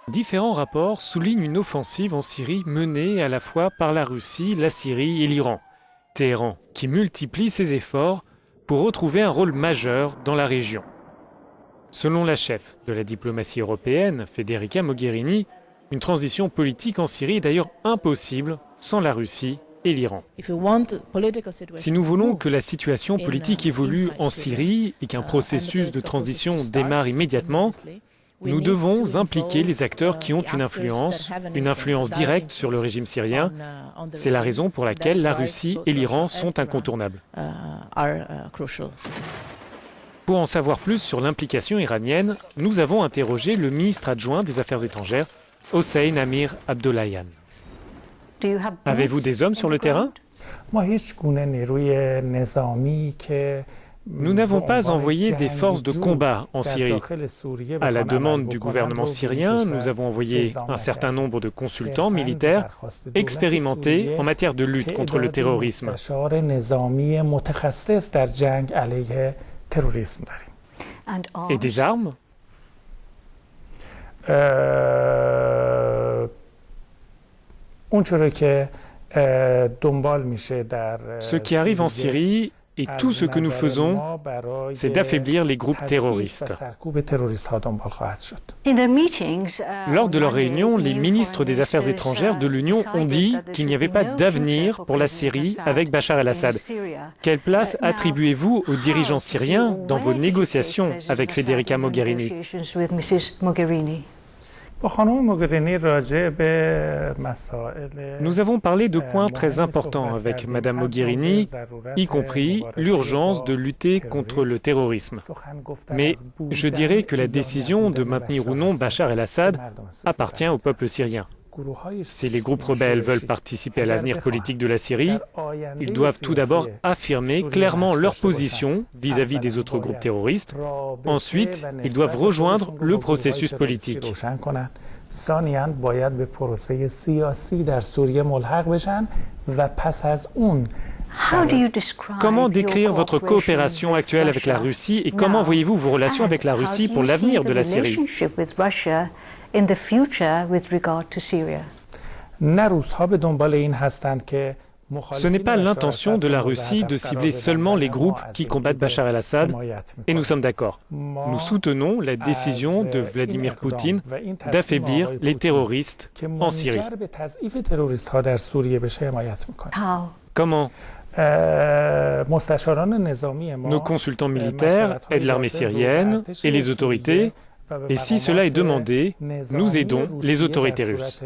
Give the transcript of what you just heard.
Différents rapports soulignent une offensive en Syrie menée à la fois par la Russie, la Syrie et l'Iran. Téhéran qui multiplie ses efforts pour retrouver un rôle majeur dans la région. Selon la chef de la diplomatie européenne, Federica Mogherini, une transition politique en Syrie est d'ailleurs impossible sans la Russie et l'Iran. Si nous voulons que la situation politique évolue en Syrie et qu'un processus de transition démarre immédiatement, nous devons impliquer les acteurs qui ont une influence directe sur le régime syrien. C'est la raison pour laquelle la Russie et l'Iran sont incontournables. Pour en savoir plus sur l'implication iranienne, nous avons interrogé le ministre adjoint des Affaires étrangères, Hossein Amir Abdollahian. Avez-vous des hommes sur le terrain ? Nous n'avons pas envoyé des forces de combat en Syrie. À la demande du gouvernement syrien, nous avons envoyé un certain nombre de consultants militaires expérimentés en matière de lutte contre le terrorisme. Et des armes ? Ce qui arrive en Syrie et tout ce que nous faisons, c'est d'affaiblir les groupes terroristes. Lors de leur réunion, les ministres des Affaires étrangères de l'Union ont dit qu'il n'y avait pas d'avenir pour la Syrie avec Bachar el-Assad. Quelle place attribuez-vous aux dirigeants syriens dans vos négociations avec Federica Mogherini ? Nous avons parlé de points très importants avec Mme Mogherini, y compris l'urgence de lutter contre le terrorisme. Mais je dirais que la décision de maintenir ou non Bachar el-Assad appartient au peuple syrien. Si les groupes rebelles veulent participer à l'avenir politique de la Syrie, ils doivent tout d'abord affirmer clairement leur position vis-à-vis des autres groupes terroristes. Ensuite, ils doivent rejoindre le processus politique. Comment décrire votre coopération actuelle avec la Russie et comment voyez-vous vos relations avec la Russie pour l'avenir de la Syrie ? Ce n'est pas l'intention de la Russie de cibler seulement les groupes qui combattent Bachar el-Assad, et nous sommes d'accord. Nous soutenons la décision de Vladimir Poutine d'affaiblir les terroristes en Syrie. Comment ? Nos consultants militaires aident l'armée syrienne et les autorités, et si cela est demandé, nous aidons les autorités russes.